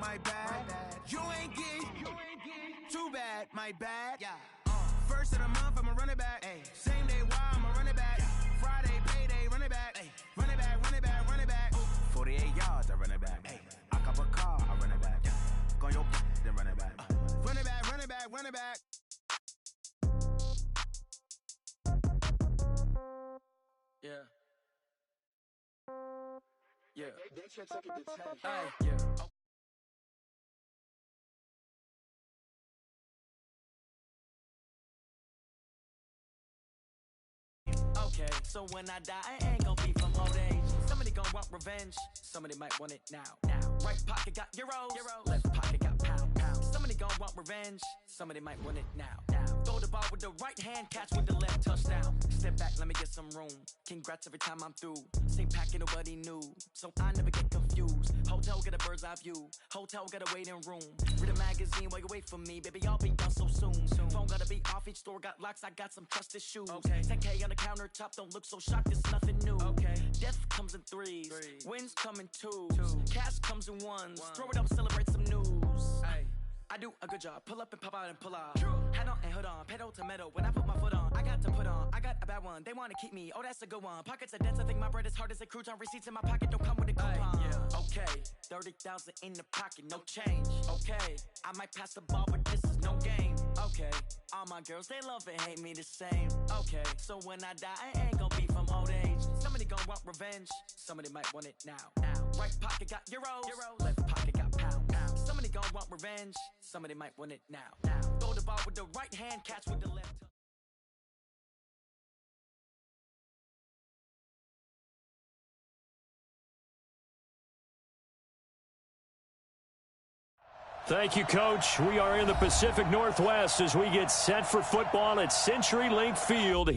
my bad. You ain't geek, too bad, my bad. First of the month, I'ma run it back. Same day, why I'ma run it back. Friday, payday, run it back. Run it back, run it back, run it back. 48 yards, I run it back. I cop a car, I run it back. Go on your then run it back. Run it back, run it back, run it back. Yeah. Yeah. That shit took it to 10. Yeah. Okay, so when I die, I ain't gonna be from old age. Somebody gonna want revenge, somebody might want it now. Right pocket got euros, left pocket got pounds. Somebody gonna want revenge, somebody might want it now. Throw the ball with the right hand, catch with the left, touchdown. Step back, let me get some room. Congrats every time I'm through. Same packet, nobody knew, so I never get confused. Hotel get a bird's eye view, hotel get a waiting room. Read a magazine while you wait for me, baby, I'll be done so soon. Phone gotta be off, each store got locks, I got some trusted shoes. 10K on the countertop, don't look so shocked, it's nothing new. Death comes in threes, wins come in twos, cash comes in ones. Throw it up, celebrate some news. I do a good job, pull up and pop out and pull out. Hat on and hood on, pedal to metal. When I put my foot on, I got to put on. I got a bad one, they wanna keep me, oh that's a good one. Pockets are dense, I think my bread is hard as a crouton. Receipts in my pocket don't come with a coupon. Okay, 30,000 in the pocket, no change. Okay, I might pass the ball, but this is no game. Okay, all my girls, they love and hate me the same. Okay, so when I die, I ain't gonna be from old age. Somebody gonna want revenge, somebody might want it now. Right pocket got euros, left pocket got pounds. Somebody gonna want revenge, somebody might want it now. Throw the ball with the right hand, catch with the left. Thank you, Coach. We are in the Pacific Northwest as we get set for football at CenturyLink Field.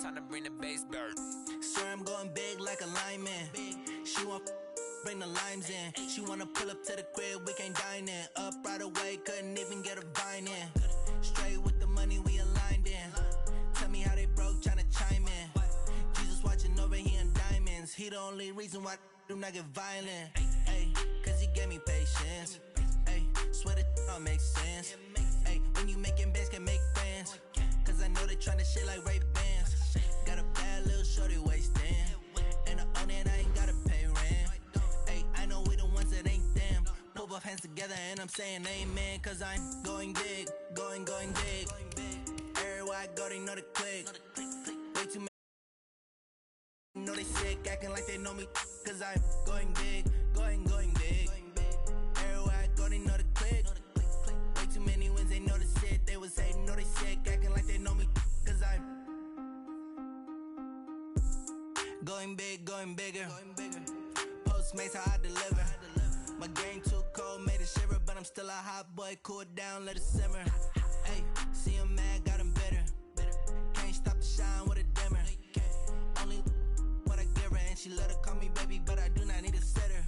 Time to bring the bass bird. Sir, I'm going big like a lineman. She want bring the limes in. She wanna pull up to the crib, we can't dine in. Up right away, couldn't even get a vine in. Straight with the money, we aligned in. Tell me how they broke, tryna chime in. Jesus watching over here in diamonds. He the only reason why I do not get violent. Ay, cause he gave me patience. Ay, swear that all makes sense. Ay, when you making bands, can make friends. Cause I know they tryna shit like Ray-Bans. Got a bad little shorty wasting. And I own it, I ain't gotta pay rent. Ay, I know we the ones that ain't them. Put both hands together and I'm saying amen. Cause I'm going big, going big. Everywhere I go, they know the click. Way too many know they sick, acting like they know me. Cause I'm going big, going big. Everywhere I go, they know the click. Way too many wins, they know the shit. They was hating, know they sick, acting like they know me. Cause I'm going big, going bigger. Postmates how I deliver. My game too cold, made it shiver, but I'm still a hot boy. Cool it down, let it simmer. Hey, see him mad, got him bitter. Can't stop the shine with a dimmer. Only what I give her, and she let her call me baby, but I do not need a sitter.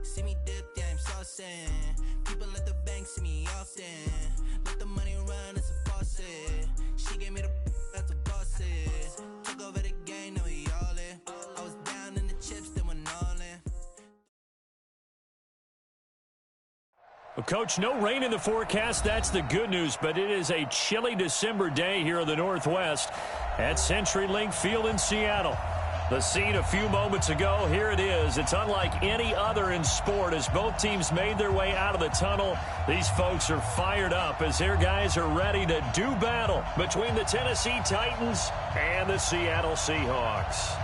See me dip, yeah, I'm saucing. People at the bank see me often. Let the money run, it's a faucet. She gave me the that's a boss is. Took over the game, now we all in. I was down in the chips, then went all in. Well, Coach, no rain in the forecast. That's the good news, but it is a chilly December day here in the Northwest at CenturyLink Field in Seattle. The scene a few moments ago, here it is. It's unlike any other in sport as both teams made their way out of the tunnel. These folks are fired up as their guys are ready to do battle between the Tennessee Titans and the Seattle Seahawks.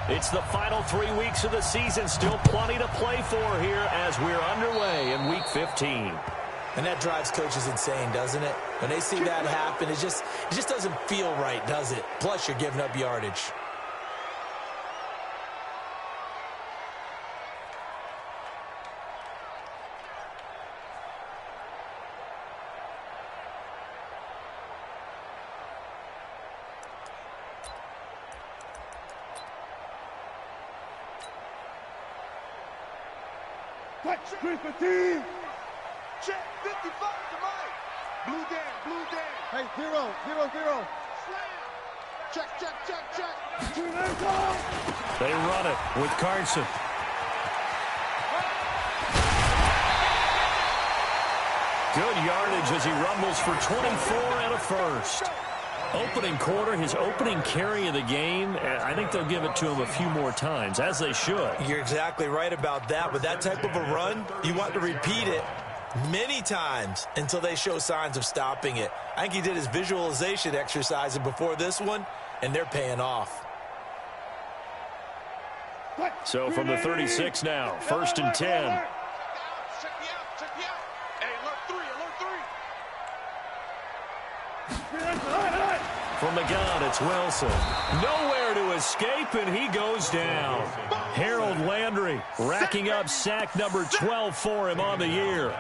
It's the final 3 weeks of the season. Still plenty to play for here as we're underway in Week 15. And that drives coaches insane, doesn't it? When they see that happen, it just doesn't feel right, does it? Plus, you're giving up yardage. Street fatigue. Check 55 to Mike. Blue down, blue down. Hey, 0, 0, 0. Slam. Check, check, check, check. They run it with Carson. Good yardage as he rumbles for 24 and a first. Opening quarter, his opening carry of the game, I think they'll give it to him a few more times, as they should. You're exactly right about that. With that type of a run, you want to repeat it many times until they show signs of stopping it. I think he did his visualization exercises before this one, and they're paying off. So from the 36 now, 1st and 10. From the gun, it's Wilson. Nowhere to escape, and he goes down. Harold Landry racking up sack number 12 for him on the year.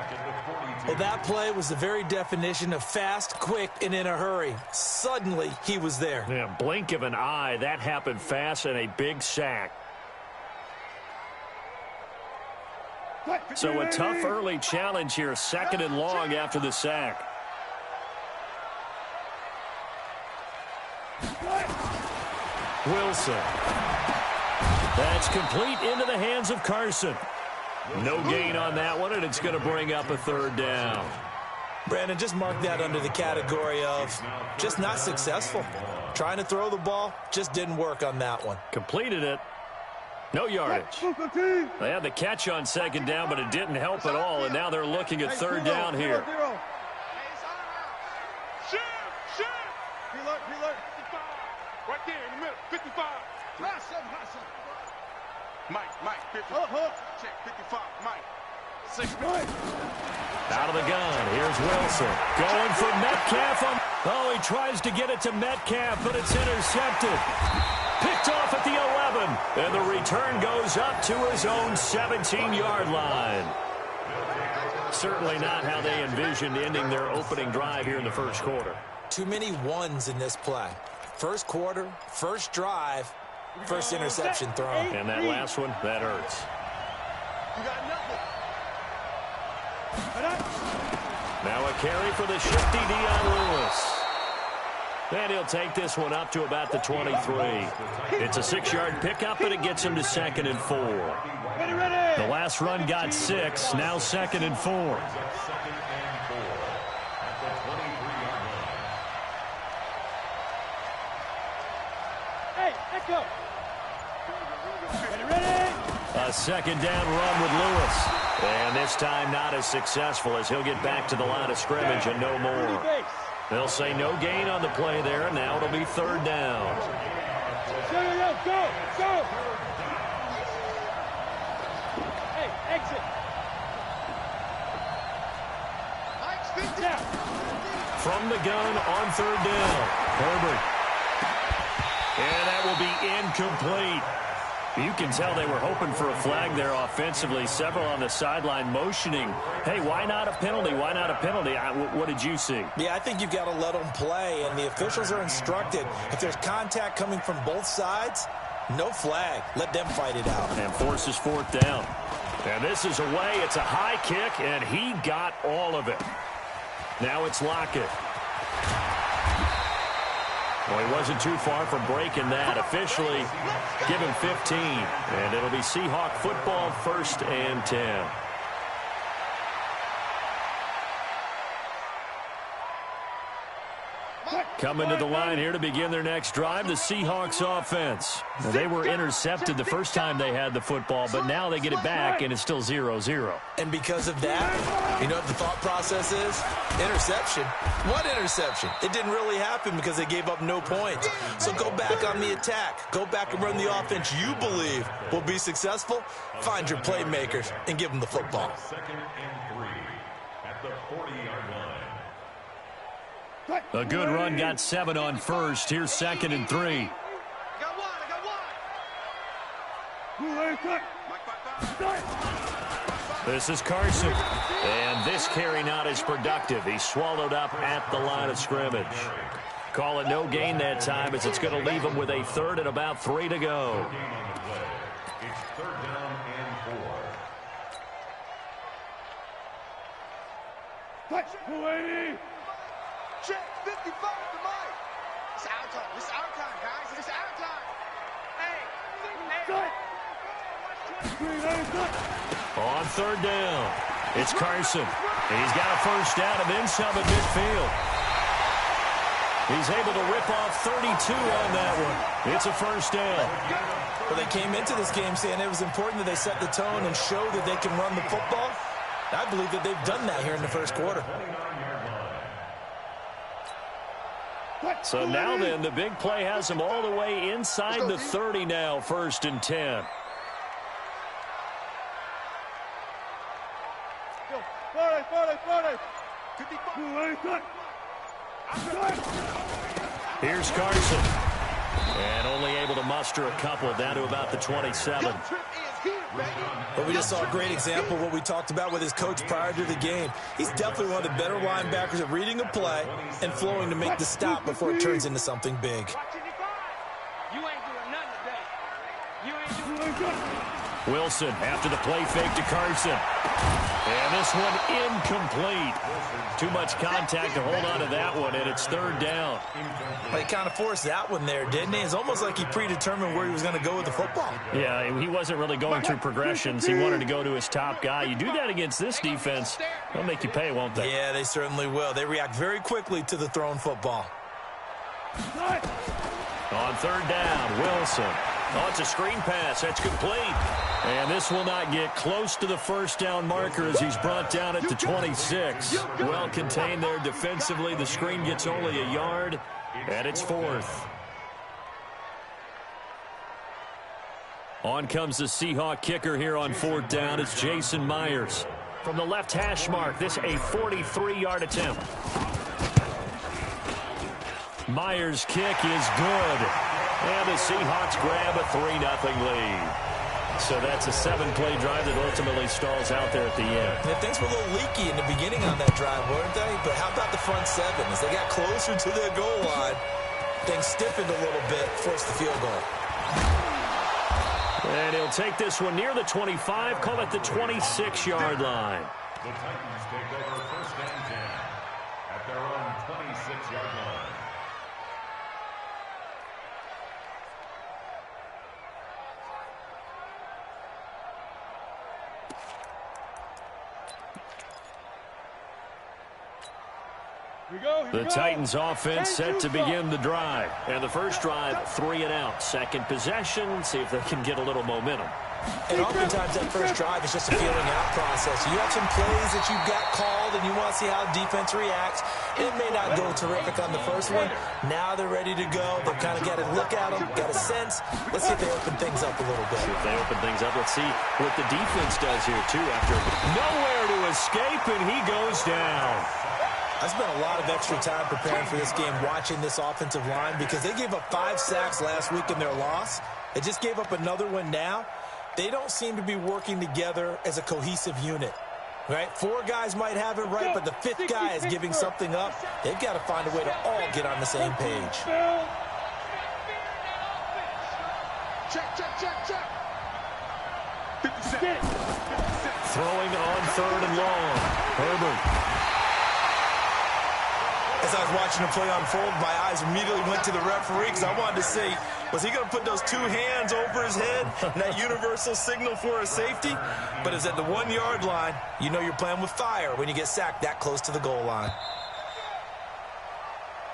Well, that play was the very definition of fast, quick, and in a hurry. Suddenly, he was there. Yeah, blink of an eye, that happened fast, and a big sack. So a tough early challenge here, 2nd and long after the sack. Wilson. That's complete into the hands of Carson. No gain on that one, and it's going to bring up a 3rd down. Brandon, just mark that under the category of just not successful. Trying to throw the ball, just didn't work on that one. Completed it. No yardage. They had the catch on 2nd down, but it didn't help at all, and now they're looking at 3rd down here. Right there in the middle, 55. Mike, 55. Check, 55, Mike. 6. Out of the gun, here's Wilson. Going for Metcalf. Oh, he tries to get it to Metcalf, but it's intercepted. Picked off at the 11, and the return goes up to his own 17-yard line. Certainly not how they envisioned ending their opening drive here in the 1st quarter. Too many ones in this play. 1st quarter, 1st drive, 1st interception thrown. And that last one, that hurts. You got nothing. Now a carry for the shifty Dion Lewis. And he'll take this one up to about the 23. It's a 6-yard pickup, and it gets him to 2nd and 4. The last run got 6, now 2nd and 4. A 2nd down run with Lewis. And this time not as successful as he'll get back to the line of scrimmage and no more. They'll say no gain on the play there, and now it'll be 3rd down. Go! Hey, exit. From the gun on 3rd down, Herbert. And that will be incomplete. You can tell they were hoping for a flag there offensively. Several on the sideline motioning, hey, why not a penalty? Why not a penalty? What did you see? Yeah, I think you've got to let them play, and the officials are instructed. If there's contact coming from both sides, no flag. Let them fight it out. And forces 4th down. And this is away. It's a high kick, and he got all of it. Now it's Lockett. Well, he wasn't too far from breaking that. Officially, give him 15. And it'll be Seahawk football, 1st and 10. Coming to the line here to begin their next drive, the Seahawks offense. Now, they were intercepted the first time they had the football, but now they get it back, and it's still 0-0. And because of that, you know what the thought process is? Interception. What interception? It didn't really happen because they gave up no points. So go back on the attack. Go back and run the offense you believe will be successful. Find your playmakers and give them the football. 2nd and 3 at the 40-yard line. A good run got 7 on 1st. Here's 2nd and 3. I got one. This is Carson. And this carry not as productive. He's swallowed up at the line of scrimmage. Call it no gain that time as it's going to leave him with a 3rd and about 3 to go. It's 3rd down and 4. 280. Check 55 to Mike. It's our time. It's our time, guys. It's our time. On third down, it's Carson. And he's got a first down and then some at midfield. He's able to rip off 32 on that one. It's a first down. Well, they came into this game saying it was important that they set the tone and show that they can run the football. I believe that they've done that here in the first quarter. So now then, the big play has them all the way inside the 30 now, 1st and 10. Here's Carson. And only able to muster a couple down to about the 27. But we just saw a great example of what we talked about with his coach prior to the game. He's definitely one of the better linebackers at reading a play and flowing to make the stop before it turns into something big. Wilson after the play fake to Carson. And this one incomplete. Too much contact to hold on to that one, and it's 3rd down. Well, he kind of forced that one there, didn't he? It's almost like he predetermined where he was going to go with the football. Yeah, he wasn't really going through progressions. He wanted to go to his top guy. You do that against this defense, they'll make you pay, won't they? Yeah, they certainly will. They react very quickly to the thrown football. On 3rd down, Wilson. Oh, it's a screen pass. That's complete. And this will not get close to the first down marker as he's brought down at the 26. Well contained there defensively. The screen gets only a yard, and it's 4th. On comes the Seahawk kicker here on 4th down. It's Jason Myers. From the left hash mark, this a 43-yard attempt. Myers' kick is good. And the Seahawks grab a 3-0 lead. So that's a 7-play drive that ultimately stalls out there at the end. Yeah, things were a little leaky in the beginning on that drive, weren't they? But how about the front 7? As they got closer to their goal line, things stiffened a little bit, forced the field goal. And he'll take this one near the 25, call it the 26-yard line. The Titans take over 1st and 10 at their own 26-yard line. The Titans offense set to begin the drive. And the first drive, 3 and out. Second possession, see if they can get a little momentum. And oftentimes that first drive is just a feeling out process. You have some plays that you've got called and you want to see how the defense reacts. It may not go terrific on the first one. Now they're ready to go. They've kind of got to look at them, got a sense. Let's see if they open things up a little bit. See if they open things up. Let's see what the defense does here, too, after nowhere to escape, and he goes down. I spent a lot of extra time preparing for this game, watching this offensive line, because they gave up 5 sacks last week in their loss. They just gave up another one now. They don't seem to be working together as a cohesive unit, right? 4 guys might have it right, but the 5th guy is giving something up. They've got to find a way to all get on the same page. Check. 57. Throwing on 3rd and long. Herbert. As I was watching the play unfold, my eyes immediately went to the referee because I wanted to see, was he going to put those 2 hands over his head, that universal signal for a safety? But it's at the 1-yard line. You know you're playing with fire when you get sacked that close to the goal line.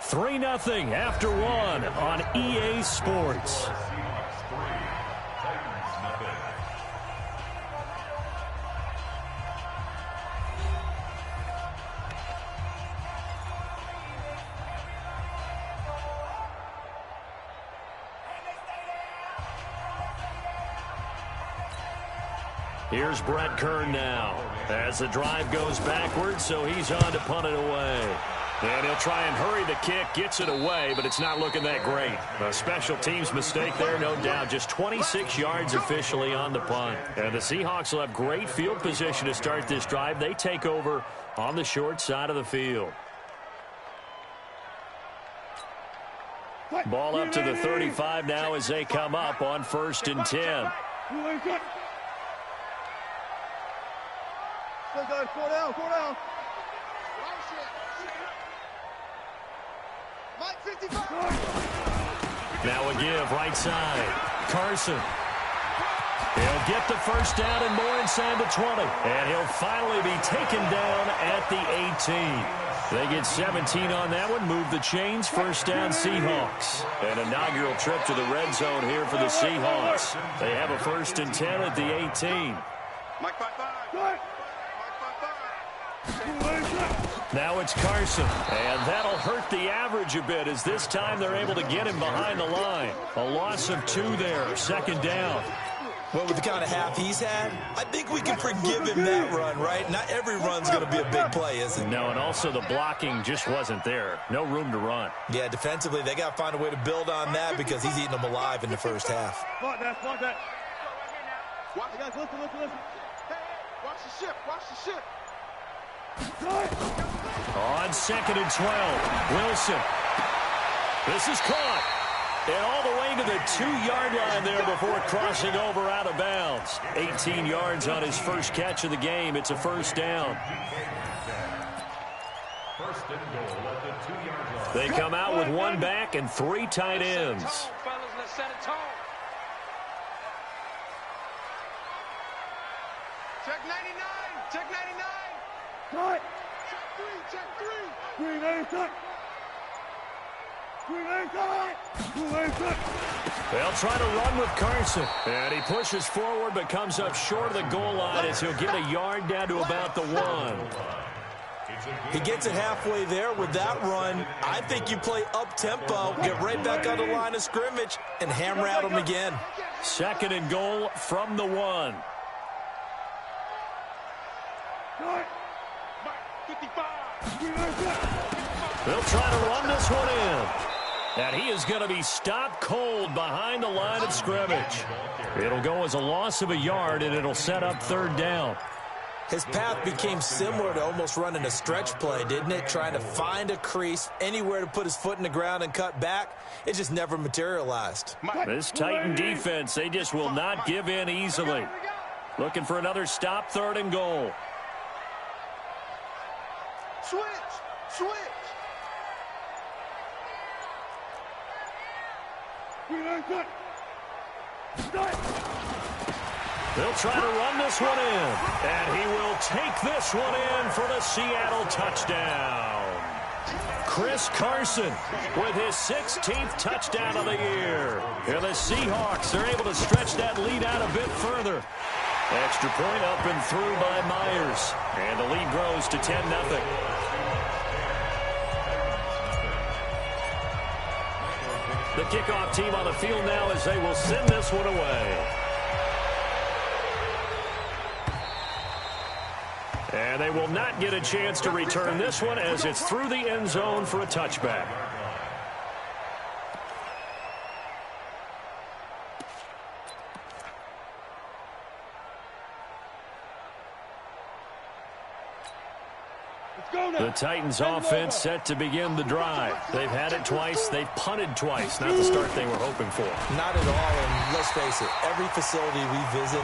3-0 after 1 on EA Sports. Here's Brett Kern now as the drive goes backwards, so he's on to punt it away. And he'll try and hurry the kick, gets it away, but it's not looking that great. A special teams mistake there, no doubt. Just 26 yards officially on the punt. And the Seahawks will have great field position to start this drive. They take over on the short side of the field. Ball up to the 35 now as they come up on 1st and 10. Go down. Mike 55. Now a give right side. Carson. He'll get the first down and more inside the 20. And he'll finally be taken down at the 18. They get 17 on that one. Move the chains. First down Seahawks. An inaugural trip to the red zone here for the Seahawks. They have a 1st and 10 at the 18. Mike 55. Now it's Carson, and that'll hurt the average a bit as this time they're able to get him behind the line. A loss of 2 there, 2nd down. Well, with the kind of half he's had, I think we can forgive him that run, right? Not every run's going to be a big play, is it? No, and also the blocking just wasn't there. No room to run. Yeah, defensively, they got to find a way to build on that because he's eating them alive in the first half. Watch that. Watch, guys, listen. Hey, watch the ship. On 2nd and 12, Wilson. This is caught. And all the way to the 2-yard line there before crossing over out of bounds. 18 yards on his first catch of the game. It's a 1st down. First and goal at the 2-yard line. They come out with 1 back and 3 tight ends. Check 99. Check 3. They'll try to run with Carson. And he pushes forward but comes up short of the goal line as he'll get a yard down to about the 1. He gets it halfway there with that run. I think you play up-tempo, get right back on the line of scrimmage, and hammer at him again. 2nd and goal from the 1. They'll try to run this one in. And he is going to be stopped cold behind the line of scrimmage. It'll go as a loss of a yard, and it'll set up 3rd down. His path became similar to almost running a stretch play, didn't it? Trying to find a crease, anywhere to put his foot in the ground and cut back. It just never materialized. This Titan defense, they just will not give in easily. Looking for another stop, 3rd and goal. Switch. They'll try to run this one in. And he will take this one in for the Seattle touchdown. Chris Carson with his 16th touchdown of the year. And the Seahawks are able to stretch that lead out a bit further. Extra point up and through by Myers. And the lead grows to 10-0. The kickoff team on the field now as they will send this one away. And they will not get a chance to return this one as it's through the end zone for a touchback. The Titans offense set to begin the drive. They've had it twice. They've punted twice. Not the start they were hoping for. Not at all, and let's face it, every facility we visit,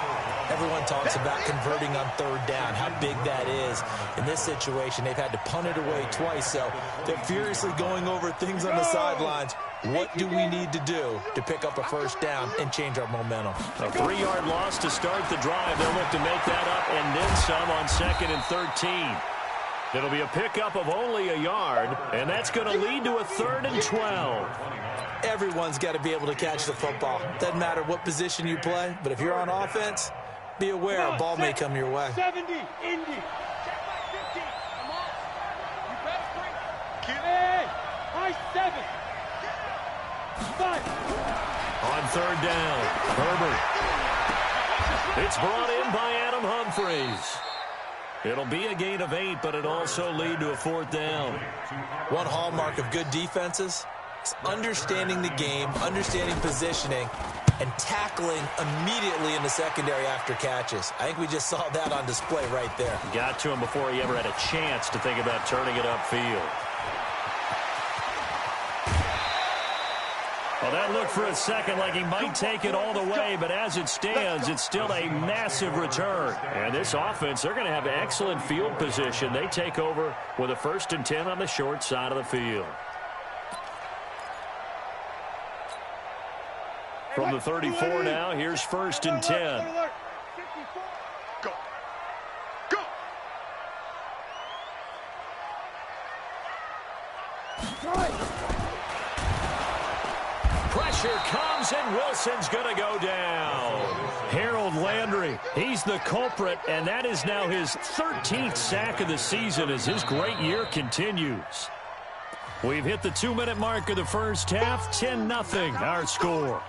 everyone talks about converting on 3rd down, how big that is. In this situation, they've had to punt it away twice, so they're furiously going over things on the sidelines. What do we need to do to pick up a 1st down and change our momentum? A 3-yard loss to start the drive. They'll look to make that up and then some on 2nd and 13. It'll be a pickup of only a yard, and that's going to lead to a 3rd and 12. Everyone's got to be able to catch the football. Doesn't matter what position you play, but if you're on offense, be aware a ball may come your way. 70, Indy. Check my 50. Come on. You better bring. Hey, high 7. 5. On 3rd down, Herbert. It's brought in by Adam Humphries. It'll be a gain of 8, but it also lead to a 4th down. One hallmark of good defenses is understanding the game, understanding positioning, and tackling immediately in the secondary after catches. I think we just saw that on display right there. Got to him before he ever had a chance to think about turning it upfield. Well, that looked for a second like he might take it all the way, but as it stands, it's still a massive return. And this offense, they're going to have excellent field position. They take over with a 1st and 10 on the short side of the field. From the 34 now, here's 1st and 10. Go. Go. Pressure comes, and Wilson's going to go down. Harold Landry, he's the culprit, and that is now his 13th sack of the season as his great year continues. We've hit the 2-minute mark of the first half, 10-0 our score.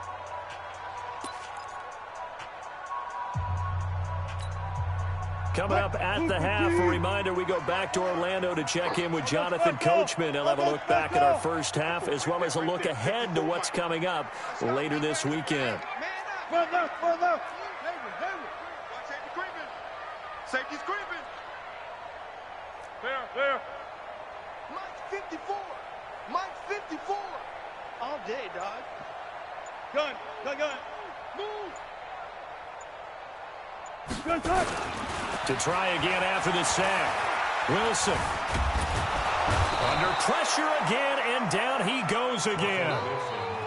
Coming up at the half, a reminder, we go back to Orlando to check in with Jonathan Coachman. He'll have a look back at our first half as well as a look ahead to what's coming up later this weekend. Watch safety creeping. Safety's creeping. There. Mike 54. Mike 54. All day, dog. Gun. Move. Good touch. To try again after the sack. Wilson. Under pressure again, and down he goes again.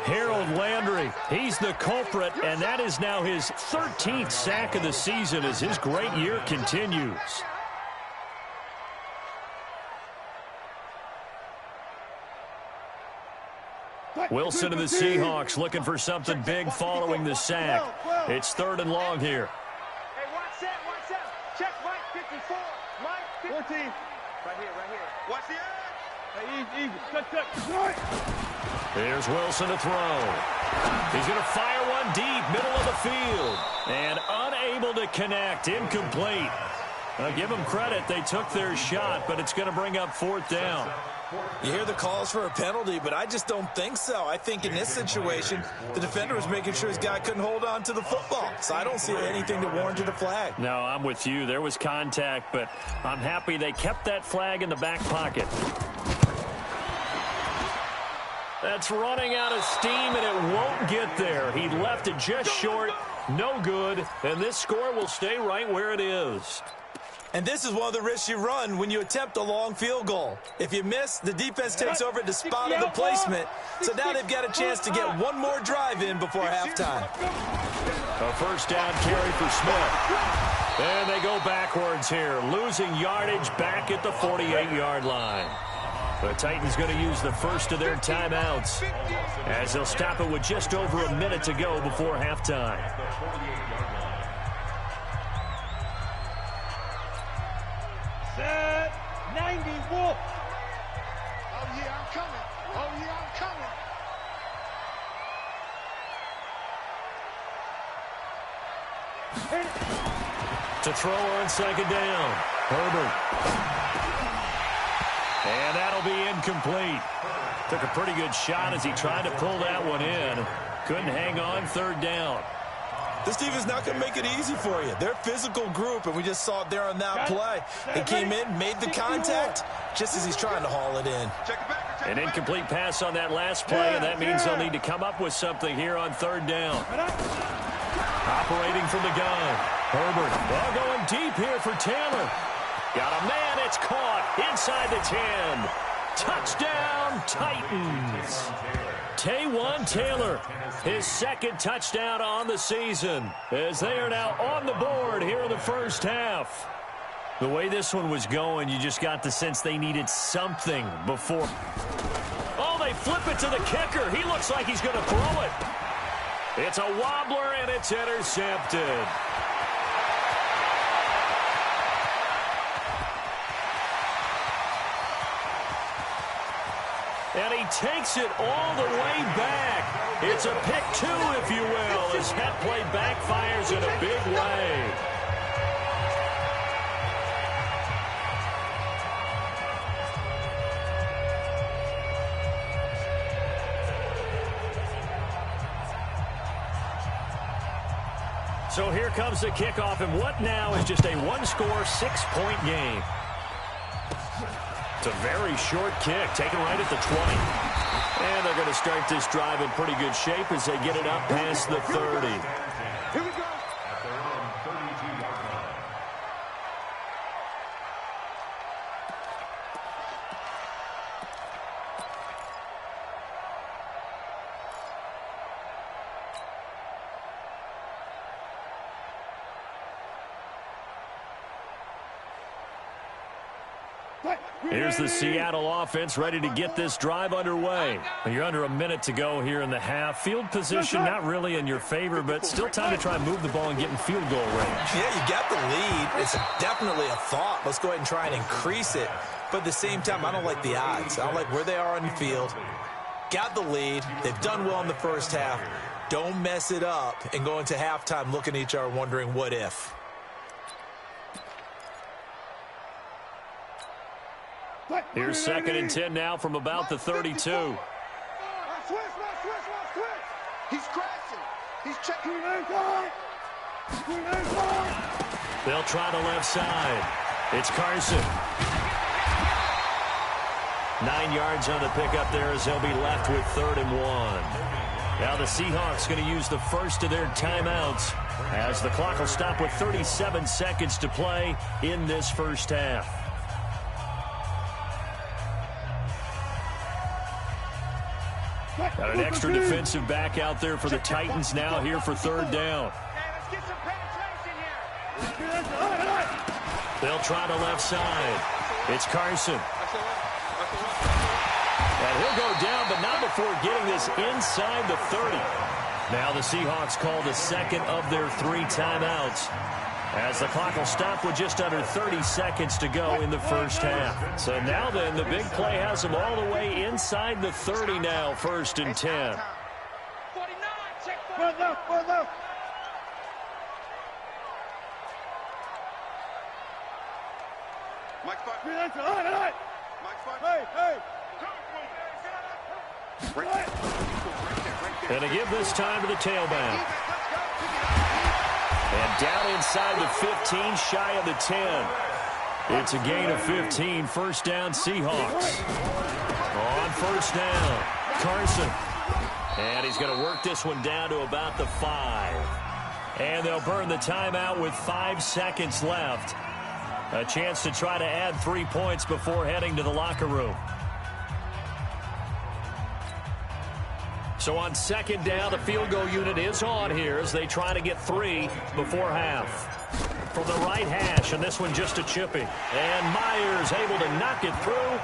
Harold Landry, he's the culprit, and that is now his 13th sack of the season as his great year continues. Wilson and the Seahawks looking for something big following the sack. It's 3rd and long here. Hey, watch that. Check Mike 54. Mike 14. Right here. Watch the edge. Hey, easy. Cut. Here's Wilson to throw. He's going to fire one deep, middle of the field. And unable to connect, incomplete. I'll give them credit. They took their shot, but it's going to bring up 4th down. You hear the calls for a penalty, but I just don't think so. I think in this situation, the defender was making sure his guy couldn't hold on to the football. So I don't see anything to warrant a flag. No, I'm with you. There was contact, but I'm happy they kept that flag in the back pocket. That's running out of steam, and it won't get there. He left it just short, no good, and this score will stay right where it is. And this is one of the risks you run when you attempt a long field goal. If you miss, the defense takes over at the spot of the placement. So now they've got a chance to get one more drive in before halftime. A 1st down carry for Smith. And they go backwards here, losing yardage back at the 48-yard line. The Titans going to use the first of their timeouts as they'll stop it with just over a minute to go before halftime. Set 90 Wolf. Oh, yeah, I'm coming. To throw on 2nd down. Herbert. And that'll be incomplete. Took a pretty good shot as he tried to pull that one in. Couldn't hang on, 3rd down. This defense not going to make it easy for you. They're a physical group, and we just saw it there on that play. He came in, made the contact, just as he's trying to haul it in. An incomplete pass on that last play, and that means they'll need to come up with something here on 3rd down. Operating from the gun. Herbert, ball going deep here for Taylor. Got a man, it's caught inside the 10. Touchdown, Titans. Taywan Taylor, his 2nd touchdown on the season, as they are now on the board here in the first half. The way this one was going, you just got the sense they needed something before. Oh, they flip it to the kicker. He looks like he's going to throw it. It's a wobbler, and it's intercepted. And he takes it all the way back. It's a pick 2, if you will, as that play backfires in a big way. So here comes the kickoff, and what now is just a one-score, 6-point game. It's a very short kick, taken right at the 20. And they're going to start this drive in pretty good shape as they get it up past the 30. Here we go. At their own 32-yard line. Here's the Seattle offense ready to get this drive underway. You're under a minute to go here in the half. Field position not really in your favor, but still time to try and move the ball and get in field goal range. Yeah, you got the lead. It's definitely a thought. Let's go ahead and try and increase it. But at the same time, I don't like the odds. I don't like where they are on the field. Got the lead. They've done well in the first half. Don't mess it up and go into halftime looking at each other wondering what if. Here's 2nd and 10 now from about the 32. Switch. He's crashing. He's checking. They'll try the left side. It's Carson. 9 yards on the pickup there as they'll be left with 3rd and 1. Now the Seahawks going to use the first of their timeouts as the clock will stop with 37 seconds to play in this first half. Got an extra defensive back out there for the Titans now here for 3rd down. They'll try the left side. It's Carson. And he'll go down, but not before getting this inside the 30. Now the Seahawks call the second of their 3 timeouts, as the clock will stop with just under 30 seconds to go in the first half. So now then, the big play has them all the way inside the 30 now, 1st and 10. And to give this time to the tailback. And down inside the 15, shy of the 10. It's a gain of 15, 1st down Seahawks. On 1st down, Carson. And he's going to work this one down to about the 5. And they'll burn the timeout with 5 seconds left. A chance to try to add 3 points before heading to the locker room. So on 2nd down, the field goal unit is on here as they try to get 3 before half. From the right hash, and this one just a chipping. And Myers able to knock it through.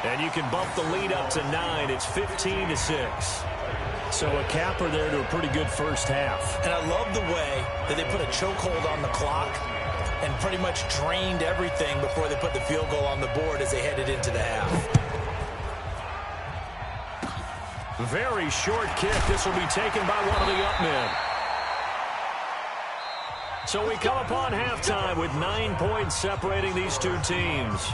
And you can bump the lead up to 9. It's 15-6. So a capper there to a pretty good first half. And I love the way that they put a chokehold on the clock and pretty much drained everything before they put the field goal on the board as they headed into the half. Very short kick. This will be taken by one of the up men. So we come upon halftime with 9 points separating these two teams.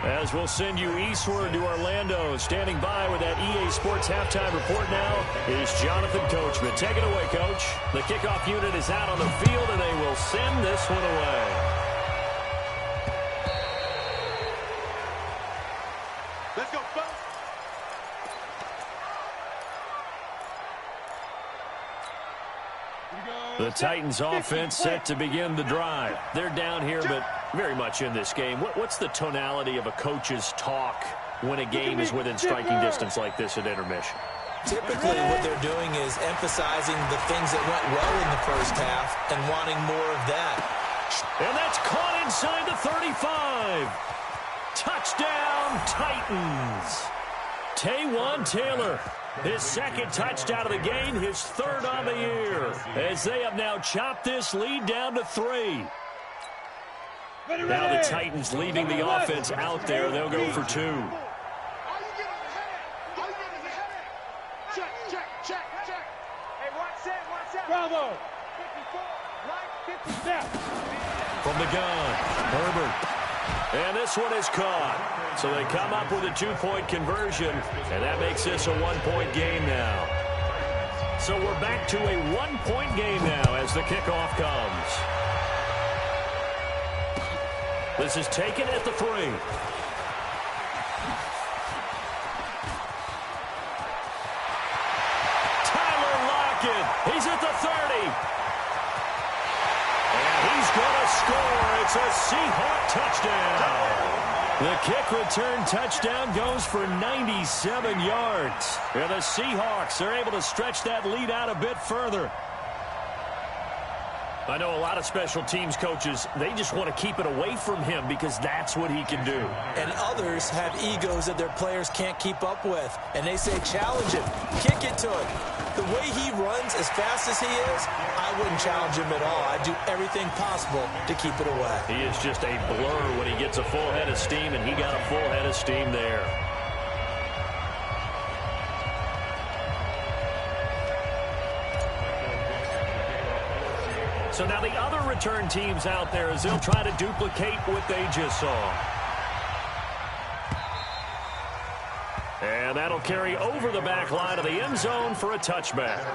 As we'll send you eastward to Orlando. Standing by with that EA Sports halftime report now is Jonathan Coachman. Take it away, Coach. The kickoff unit is out on the field, and they will send this one away. Let's go, folks. The Titans offense set to begin the drive. They're down here, but very much in this game. What's the tonality of a coach's talk when a game is within striking distance like this at intermission? Typically what they're doing is emphasizing the things that went well in the first half and wanting more of that. And that's caught inside the 35. Touchdown, Titans. Taywan Taylor, his 2nd touchdown of the game, his 3rd on the year, as they have now chopped this lead down to 3. Now the Titans leaving the offense out there. They'll go for 2. Bravo. From the gun, Herbert. And this one is caught. So they come up with a 2-point conversion, and that makes this a 1-point game now. So we're back to a 1-point game now as the kickoff comes. This is taken at the 3. Tyler Lockett, he's at the 30. He's going to score. It's a Seahawk touchdown. The kick return touchdown goes for 97 yards. And the Seahawks are able to stretch that lead out a bit further. I know a lot of special teams coaches, they just want to keep it away from him because that's what he can do. And others have egos that their players can't keep up with. And they say, challenge him, kick it to him. The way he runs as fast as he is, I wouldn't challenge him at all. I'd do everything possible to keep it away. He is just a blur when he gets a full head of steam, and he got a full head of steam there. So now the other return teams out there as they'll try to duplicate what they just saw. And that'll carry over the back line of the end zone for a touchback.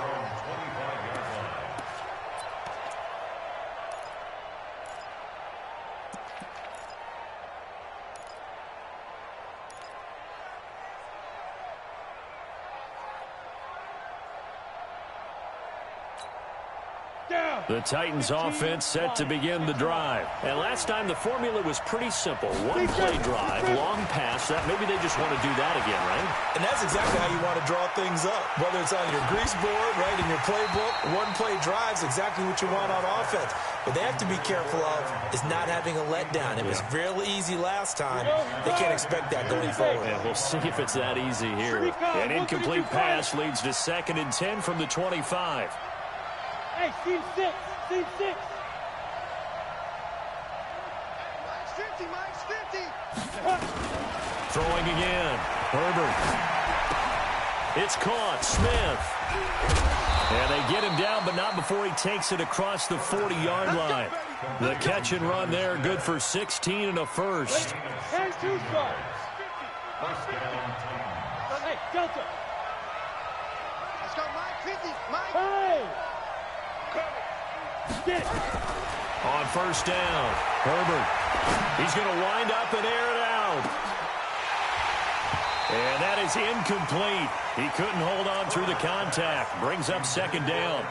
The Titans offense set to begin the drive. And last time the formula was pretty simple. One play drive, long pass. That maybe they just want to do that again, right? And that's exactly how you want to draw things up. Whether it's on your grease board, right, in your playbook, one play drive is exactly what you want on offense. What they have to be careful of is not having a letdown. It was real easy last time. They can't expect that going forward. And we'll see if it's that easy here. An incomplete pass leads to 2nd and 10 from the 25. Hey, team 6. Team 6. Mike's 50. Throwing again. Herbert. It's caught. Smith. And they get him down, but not before he takes it across the 40-yard line. The catch and run there, good for 16 and a first. And 2 strikes. Hey, Delta. Let's go, Mike. 50. Mike. Hey. On first down, Herbert. He's going to wind up and air it out. And that is incomplete. He couldn't hold on through the contact. Brings up 2nd down.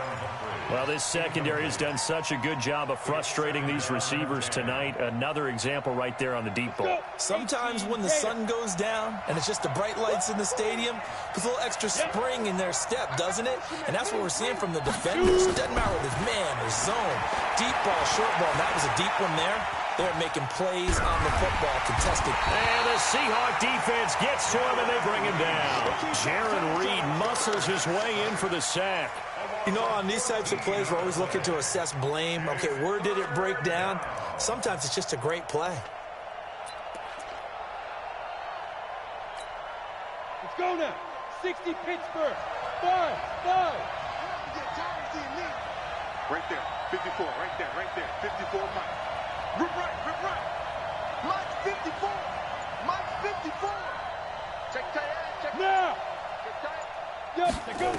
Well, this secondary has done such a good job of frustrating these receivers tonight. Another example right there on the deep ball. Sometimes when the sun goes down and it's just the bright lights in the stadium, puts a little extra spring in their step, doesn't it? And that's what we're seeing from the defenders. It doesn't matter whether it's man or zone. Deep ball, short ball. That was a deep one there. They're making plays on the football, contested. And the Seahawk defense gets to him, and they bring him down. Jaron Reed muscles his way in for the sack. You know, on these types of plays, we're always looking to assess blame. Okay, where did it break down? Sometimes it's just a great play. Let's go now. 60 Pittsburgh. 5. Right there. 54. Right there. 54 Mike. Rip right. Mike's 54. Mike's 54. Check tight. Now. Check tight. Yep, go.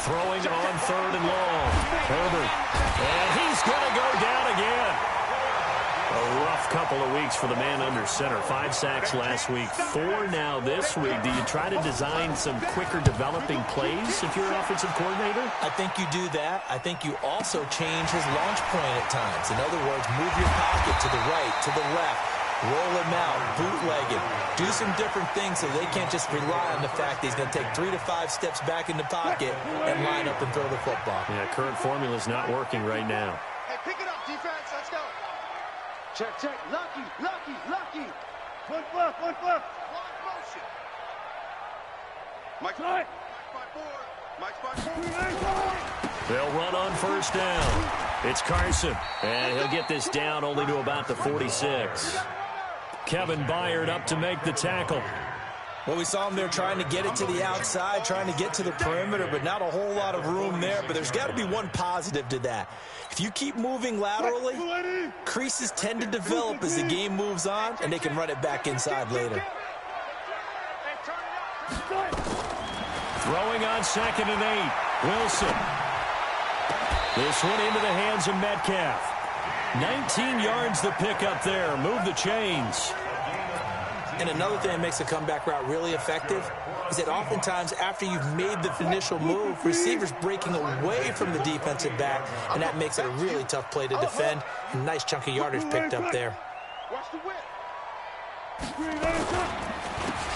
Throwing on 3rd and long. Herbert. And he's going to go down again. A rough couple of weeks for the man under center. 5 sacks last week. 4 now this week. Do you try to design some quicker developing plays if you're an offensive coordinator? I think you do that. I think you also change his launch point at times. In other words, move your pocket to the right, to the left. Roll him out, bootleg him. Do some different things so they can't just rely on the fact that he's going to take 3 to 5 steps back in the pocket and line up and throw the football. Yeah, current formula is not working right now. Hey, pick it up, defense. Let's go. Check. Lucky. One fluff. Long motion. Mike's by 4. They'll run on first down. It's Carson, and he'll get this down only to about the 46. Kevin Byard up to make the tackle. Well, we saw him there trying to get it to the outside, trying to get to the perimeter, but not a whole lot of room there. But there's got to be one positive to that. If you keep moving laterally, creases tend to develop as the game moves on, and they can run it back inside later. Throwing on 2nd and 8. Wilson. This one into the hands of Metcalf. 19 yards the pick up there. Move the chains. And another thing that makes a comeback route really effective is that oftentimes after you've made the initial move, receivers breaking away from the defensive back, and that makes it a really tough play to defend. A nice chunk of yardage picked up there. Watch the whip.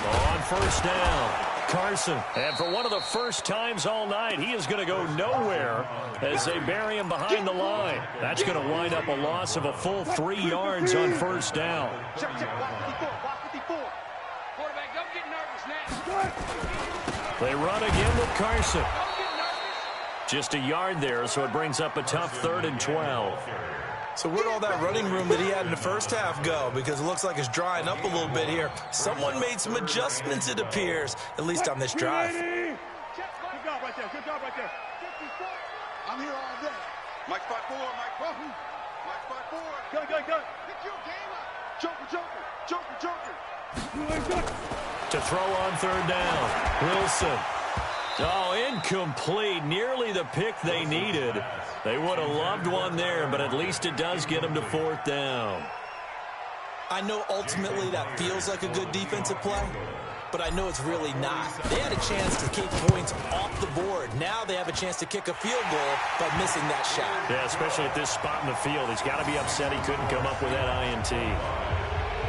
On first down. Carson. And for one of the first times all night, he is going to go nowhere as they bury him behind the line. That's going to wind up a loss of a full 3 yards on first down. Check, block 54. Quarterback, don't get nervous now. They run again with Carson. Just a yard there, so it brings up a tough 3rd and 12. So where'd all that running room that he had in the first half go? Because it looks like it's drying up a little bit here. Someone made some adjustments, it appears, at least on this drive. Good job right there. Good job right there. I'm here all day. Mike spot 4, Mike. Mike spot 4. Good. Pick your game up. Joker. To throw on 3rd down. Wilson. Oh, incomplete. Nearly the pick they needed. They would have loved one there, but at least it does get them to 4th down. I know ultimately that feels like a good defensive play, but I know it's really not. They had a chance to kick points off the board. Now they have a chance to kick a field goal by missing that shot. Yeah, especially at this spot in the field. He's got to be upset he couldn't come up with that INT.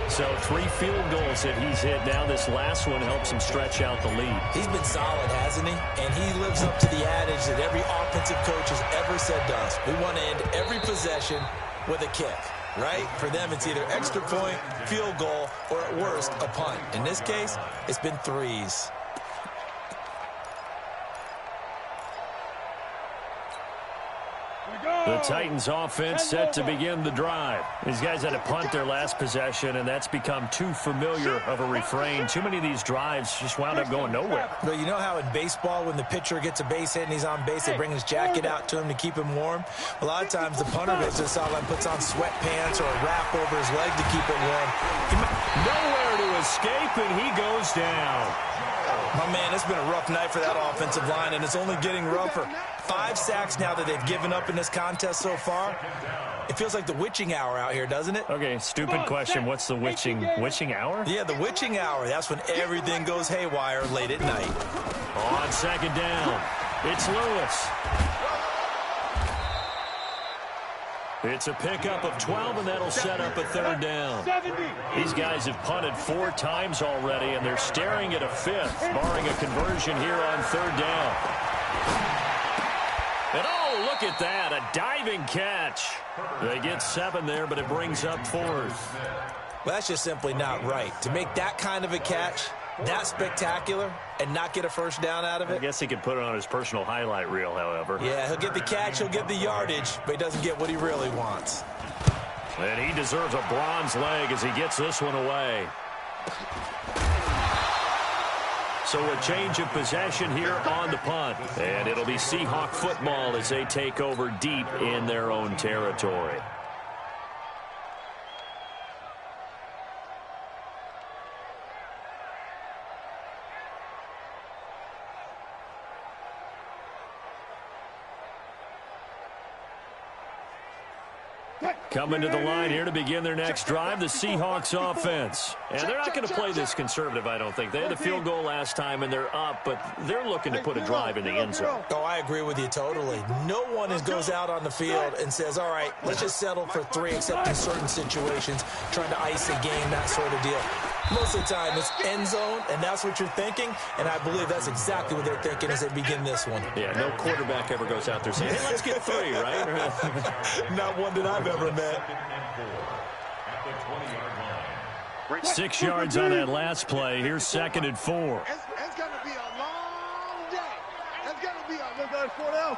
So 3 field goals that he's hit now. This last one helps him stretch out the lead. He's been solid, hasn't he? And he lives up to the adage that every offensive coach has ever said to us. We want to end every possession with a kick, right? For them, it's either extra point, field goal, or at worst, a punt. In this case, it's been 3s. The Titans offense set to begin the drive. These guys had to punt their last possession, and that's become too familiar of a refrain. Too many of these drives just wound up going nowhere. But you know how in baseball, when the pitcher gets a base hit and he's on base, they bring his jacket out to him to keep him warm? A lot of times the punter goes to the sideline, puts on sweatpants or a wrap over his leg to keep it warm. Nowhere to escape, and he goes down. My man, it's been a rough night for that offensive line, and it's only getting rougher. 5 sacks now that they've given up in this contest so far. It feels like the witching hour out here, doesn't it? Okay, stupid question. What's the witching hour? Yeah, the witching hour. That's when everything goes haywire late at night. On 2nd down, it's Lewis. It's a pickup of 12, and that'll set up a 3rd down. These guys have punted 4 times already, and they're staring at a 5th, barring a conversion here on 3rd down. And oh, look at that, a diving catch. They get 7 there, but it brings up 4th. Well, that's just simply not right. To make that kind of a catch, that spectacular, and not get a first down out of it. I guess he could put it on his personal highlight reel, however. Yeah, he'll get the catch, he'll get the yardage, but he doesn't get what he really wants. And he deserves a bronze leg as he gets this one away. So a change of possession here on the punt. And it'll be Seahawk football as they take over deep in their own territory. Coming to the line here to begin their next drive, the Seahawks offense. And they're not going to play this conservative, I don't think. They had a field goal last time, and they're up, but they're looking to put a drive in the end zone. Oh, I agree with you totally. No one goes out on the field and says, all right, let's just settle for 3, except in certain situations, trying to ice a game, that sort of deal. Most of the time, it's end zone, and that's what you're thinking, and I believe that's exactly what they're thinking as they begin this one. Yeah, no quarterback ever goes out there saying, hey, let's get 3, right? Not one that I've ever met. 6 yards on that last play. Here's 2nd and 4. It's going to be a long day. It's going to be a 4 down.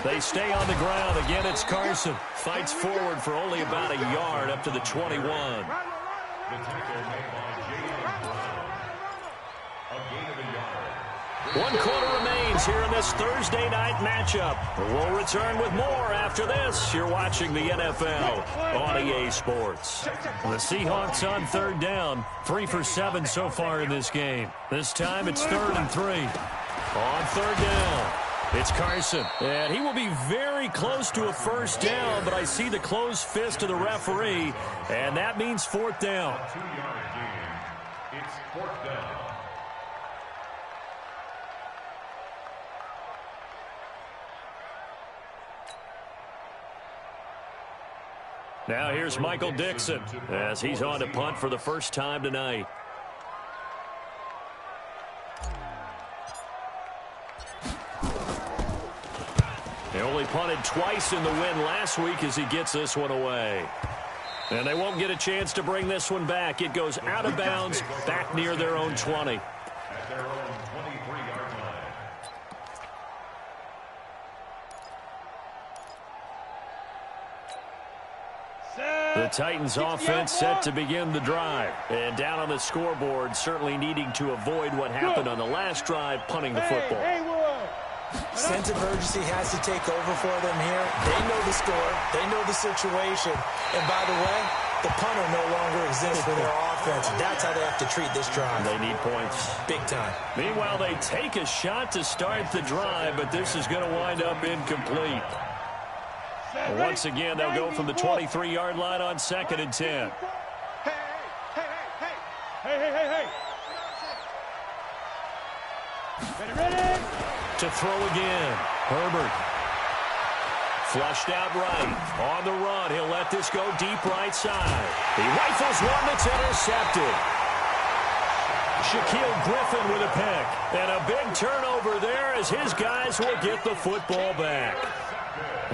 They stay on the ground. Again, it's Carson. Fights forward for only about a yard up to the 21. One quarter remains here in this Thursday night matchup. We'll return with more after this. You're watching the NFL on EA Sports. The Seahawks on 3rd down. 3 for 7 so far in this game. This time it's 3rd and 3. On 3rd down, it's Carson. And he will be very close to a first down, but I see the closed fist of the referee, and that means 4th down. 2-yard gain. It's 4th down. Now here's Michael Dixon as he's on to punt for the first time tonight. He only punted twice in the win last week as he gets this one away. And they won't get a chance to bring this one back. It goes out of bounds back near their own 20. At their own 23-yard line. The Titans offense set to begin the drive. And down on the scoreboard, certainly needing to avoid what happened on the last drive, punting the football. Sense of urgency has to take over for them here. They know the score. They know the situation. And by the way, the punter no longer exists for their offense. That's how they have to treat this drive. They need points. Big time. Meanwhile, they take a shot to start the drive, but this is going to wind up incomplete. Once again, they'll go from the 23-yard line on 2nd and 10. Hey. Ready. To throw again. Herbert. Flushed out right. On the run. He'll let this go deep right side. He rifles one that's intercepted. Shaquille Griffin with a pick. And a big turnover there as his guys will get the football back.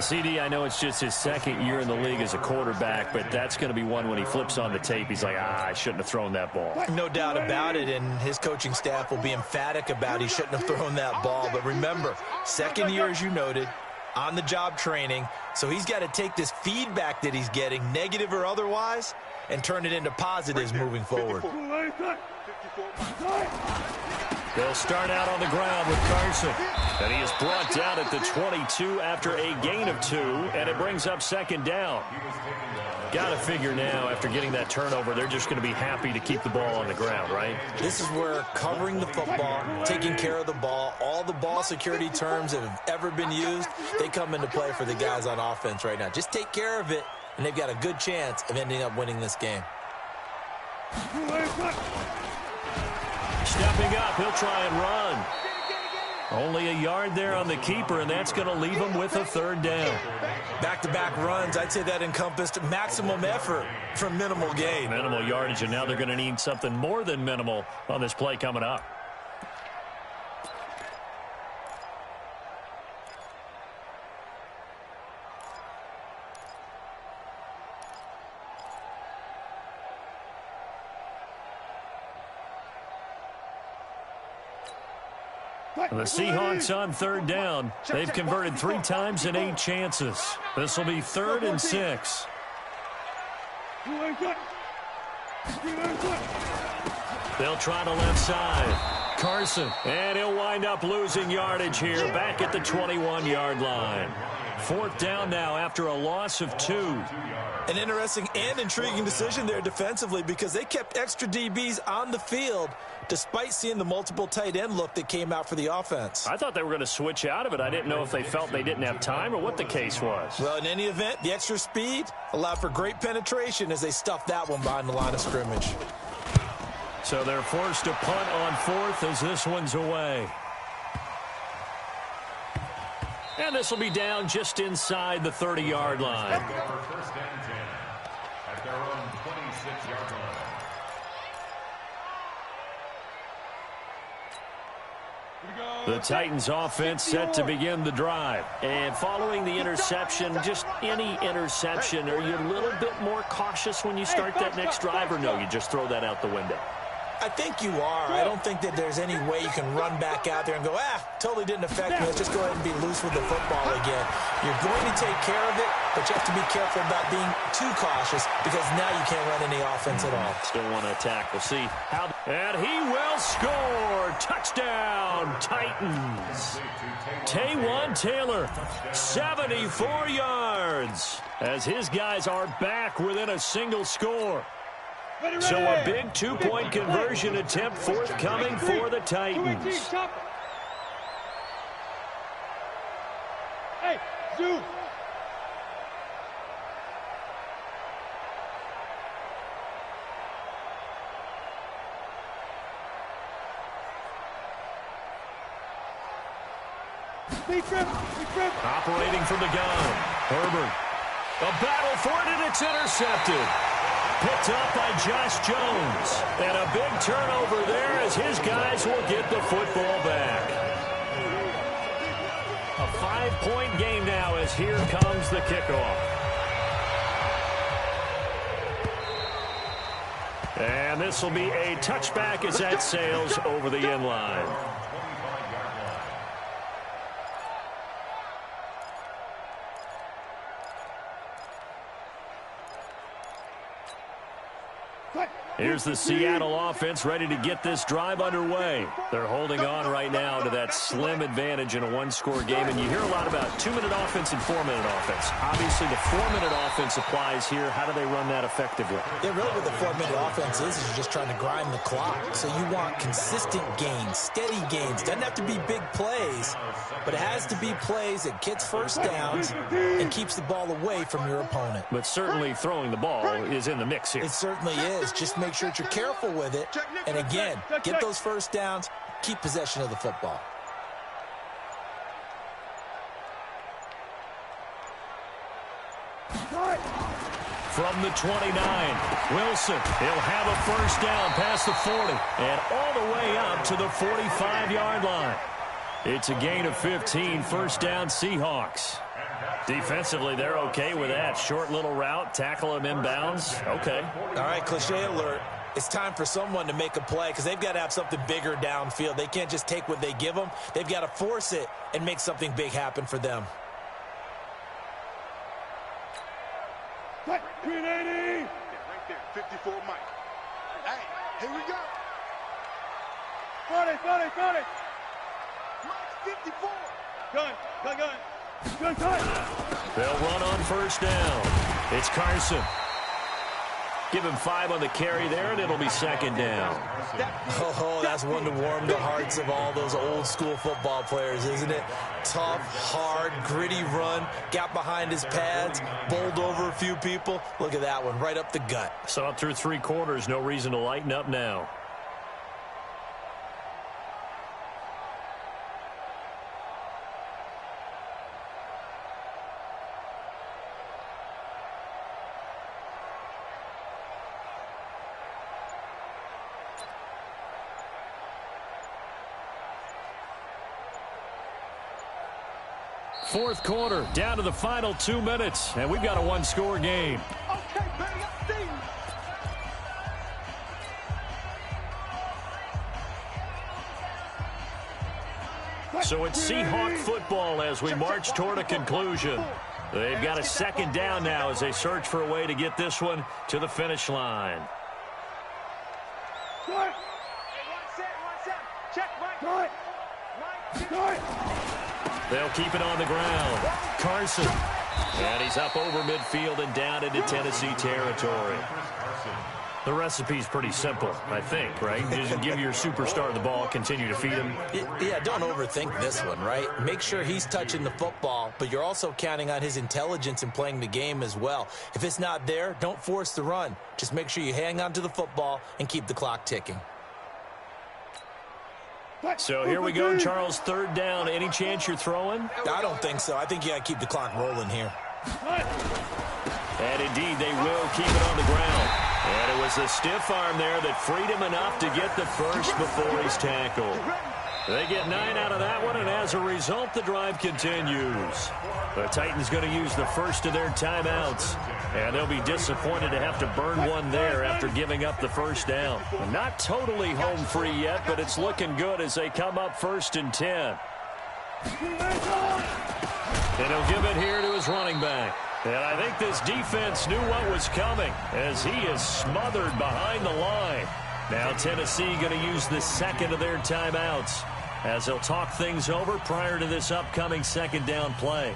CD, I know it's just his second year in the league as a quarterback, but that's going to be one when he flips on the tape. He's like, I shouldn't have thrown that ball. No doubt about it, and his coaching staff will be emphatic about he shouldn't have thrown that ball. But remember, second year, as you noted, on-the-job training, so he's got to take this feedback that he's getting, negative or otherwise, and turn it into positives moving forward. They'll start out on the ground with Carson. And he is brought down at the 22 after a gain of 2, and it brings up 2nd down. Got to figure now, after getting that turnover, they're just going to be happy to keep the ball on the ground, right? This is where covering the football, taking care of the ball, all the ball security terms that have ever been used, they come into play for the guys on offense right now. Just take care of it, and they've got a good chance of ending up winning this game. Stepping up, he'll try and run. Only a yard there on the keeper, and that's going to leave him with a 3rd down. Back-to-back runs, I'd say that encompassed maximum effort for minimal gain. Minimal yardage, and now they're going to need something more than minimal on this play coming up. The Seahawks on 3rd down. They've converted 3 times in 8 chances. This will be 3rd and 6. They'll try to left side. Carson, and he'll wind up losing yardage here back at the 21-yard line. 4th down now after a loss of 2. An interesting and intriguing decision there defensively because they kept extra DBs on the field despite seeing the multiple tight end look that came out for the offense. I thought they were going to switch out of it. I didn't know if they felt they didn't have time or what the case was. Well, in any event, the extra speed allowed for great penetration as they stuffed that one behind the line of scrimmage. So they're forced to punt on 4th as this one's away. And this will be down just inside the 30-yard line. First and 10 at their own 26-yard line. The Titans offense set to begin the drive. And following the interception, just any interception, are you a little bit more cautious when you start that next drive, or no, you just throw that out the window? I think you are. I don't think that there's any way you can run back out there and go, totally didn't affect me. Let's just go ahead and be loose with the football again. You're going to take care of it, but you have to be careful about being too cautious because now you can't run any offense at all. Still want to attack. We'll see how. And he will score. Touchdown, Titans. Taywan Taylor, 74 yards, as his guys are back within a single score. So a big 2-point conversion attempt forthcoming for the Titans. Hey, Zoo. Operating from the gun, Herbert. A battle for it, and it's intercepted. Picked up by Josh Jones. And a big turnover there as his guys will get the football back. A 5-point game now as here comes the kickoff. And this will be a touchback as that sails over the end line. Here's the Seattle offense ready to get this drive underway. They're holding on right now to that slim advantage in a one-score game. And you hear a lot about 2-minute offense and 4-minute offense. Obviously, the 4-minute offense applies here. How do they run that effectively? Yeah, really what the 4-minute offense is you're just trying to grind the clock. So you want consistent gains, steady gains. Doesn't have to be big plays, but it has to be plays that gets first downs and keeps the ball away from your opponent. But certainly throwing the ball is in the mix here. It certainly is. Just make sure that you're careful with it. And again, get those first downs, keep possession of the football. From the 29, Wilson, he'll have a first down past the 40 and all the way up to the 45-yard line. It's a gain of 15, first down Seahawks. Defensively, they're okay with that. Short little route, tackle him inbounds. Okay. All right, cliche alert. It's time for someone to make a play because they've got to have something bigger downfield. They can't just take what they give them. They've got to force it and make something big happen for them. 380. Right there, 54 Mike. Hey, here we go. 40. Mike's 54. Gun. They'll run on first down. It's Carson. Give him 5 on the carry there, and it'll be second down. Oh, that's one to warm the hearts of all those old school football players, isn't it? Tough, hard, gritty run, got behind his pads, bowled over a few people. Look at that one, right up the gut. So up through 3 quarters, no reason to lighten up now. Fourth quarter, down to the final 2 minutes, and we've got a one-score game. Okay, baby, I see you. So it's Seahawk football as we march toward a conclusion. They've got a second down now as they search for a way to get this one to the finish line. They'll keep it on the ground. Carson. And he's up over midfield and down into Tennessee territory. The recipe's pretty simple, I think, right? Just give your superstar the ball, continue to feed him. Yeah, don't overthink this one, right? Make sure he's touching the football, but you're also counting on his intelligence in playing the game as well. If it's not there, don't force the run. Just make sure you hang on to the football and keep the clock ticking. So here we go, Charles, third down. Any chance you're throwing? I don't think so. I think you got to keep the clock rolling here. And indeed, they will keep it on the ground. And it was the stiff arm there that freed him enough to get the first before he's tackled. They get 9 out of that one, and as a result, the drive continues. The Titans going to use the first of their timeouts, and they'll be disappointed to have to burn one there after giving up the first down. Not totally home free yet, but it's looking good as they come up 1st and 10. And he'll give it here to his running back. And I think this defense knew what was coming as he is smothered behind the line. Now Tennessee going to use the second of their timeouts as they'll talk things over prior to this upcoming second down play.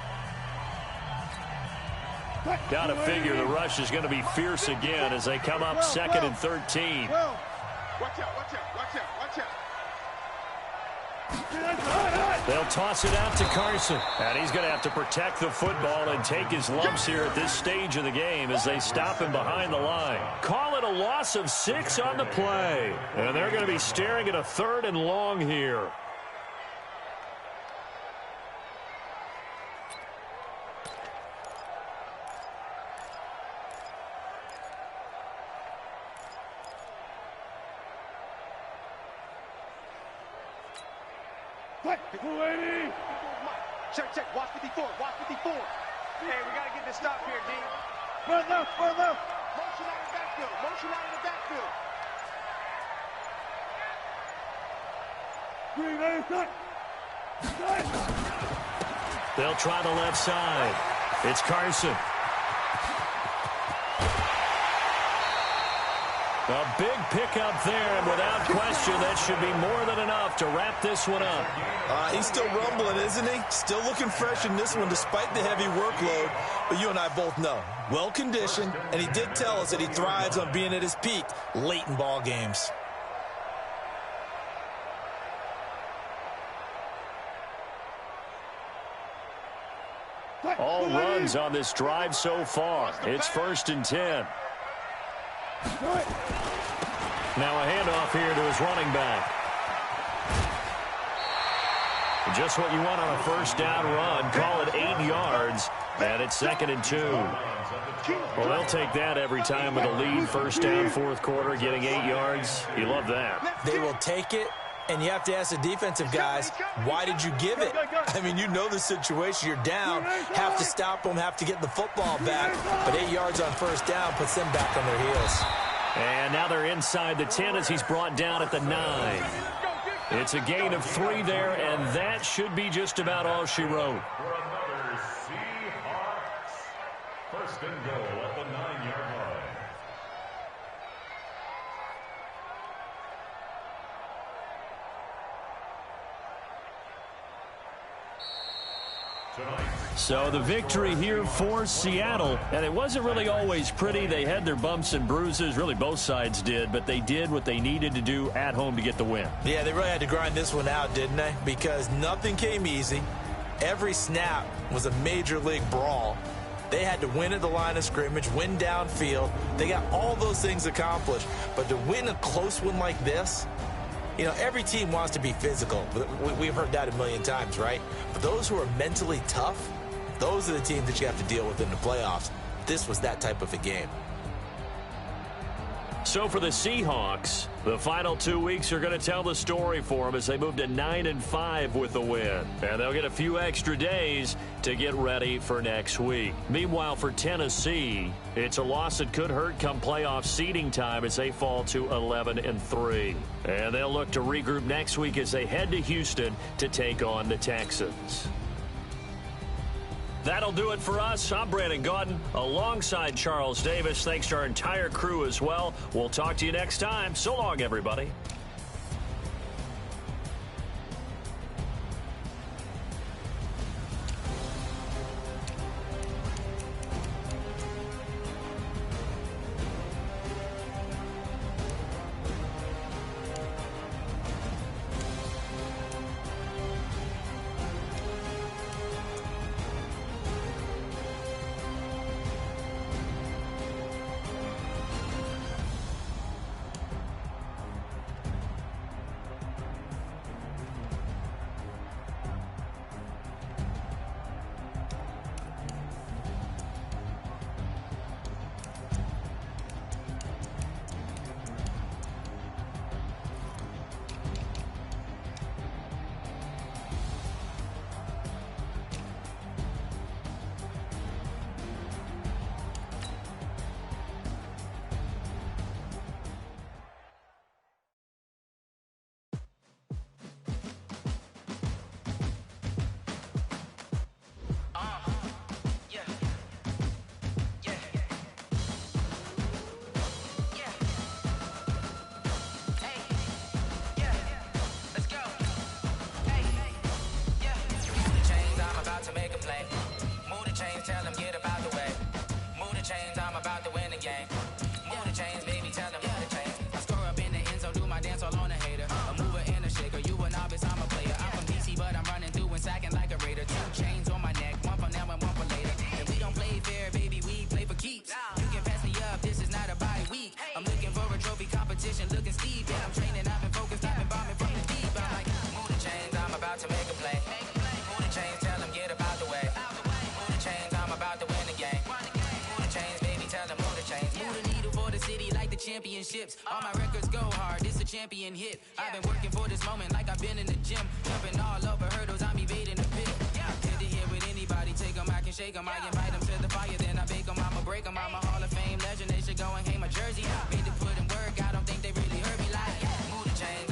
Got to figure the rush is going to be fierce again as they come up 2nd and 13. Watch out. They'll toss it out to Carson. And he's going to have to protect the football and take his lumps here at this stage of the game as they stop him behind the line. Call it a loss of 6 on the play. And they're going to be staring at a 3rd and long here. 280. Check. Watch 54. Watch 54. Hey, we got to get this stop here, D. Run left. Motion out of the backfield. Green, They'll try the left side. It's Carson. A big pickup there, and without question, that should be more than enough to wrap this one up. He's still rumbling, isn't he? Still looking fresh in this one despite the heavy workload. But you and I both know, well-conditioned, and he did tell us that he thrives on being at his peak late in ball games. All runs on this drive so far. It's 1st and 10. Now a handoff here to his running back. Just what you want on a first down run. Call it 8 yards, and it's 2nd and 2. Well, they'll take that every time with a lead. First down, 4th quarter, getting 8 yards. You love that. They will take it. And you have to ask the defensive guys, why did you give it? I mean, you know the situation. You're down. Have to stop them, have to get the football back. But 8 yards on first down puts them back on their heels. And now they're inside the 10 as he's brought down at the 9. It's a gain of 3 there, and that should be just about all she wrote. For another Seahawks. 1st and goal at the 9-yard line. So the victory here for Seattle, and it wasn't really always pretty. They had their bumps and bruises, really both sides did, but they did what they needed to do at home to get the win. Yeah, they really had to grind this one out, didn't they? Because nothing came easy. Every snap was a major league brawl. They had to win at the line of scrimmage, win downfield. They got all those things accomplished. But to win a close one like this, you know, every team wants to be physical. We've heard that a million times, right? But those who are mentally tough, those are the teams that you have to deal with in the playoffs. This was that type of a game. So for the Seahawks, the final 2 weeks are going to tell the story for them as they move to 9-5 with the win. And they'll get a few extra days to get ready for next week. Meanwhile, for Tennessee, it's a loss that could hurt come playoff seeding time as they fall to 11-3. And they'll look to regroup next week as they head to Houston to take on the Texans. That'll do it for us. I'm Brandon Gaudin alongside Charles Davis. Thanks to our entire crew as well. We'll talk to you next time. So long, everybody. Tell them get about the way. Move the chains, I'm about to win the game. Move the chains, baby, tell them move the chains. I score up in the end zone, do my dance all on a hater. A mover and a shaker, you a novice, I'm a player. I'm from DC, but I'm running through and sacking like a raider. 2 chains on my neck, one for now and one for later. And we don't play fair, baby, we play for keeps. You can pass me up, this is not a bye week. I'm looking for a trophy competition, looking steep. And I'm training, I've been focused, I've been bombing from the deep. I'm like, move the chains, I'm about to make a play. Move the chains, tell them get about the way. Move the chains, I'm about the city like the championships. All my records go hard, it's a champion hit. I've been working for this moment like I've been in the gym. Jumping all over hurdles, I'm evading the pit. Head to head with anybody, take them, I can shake them. I invite them to the fire, then I bake them. I'ma break them, I'm a Hall of Fame legend. They should go and hang my jersey. Made to put in work, I don't think they really heard me like. Move the chains.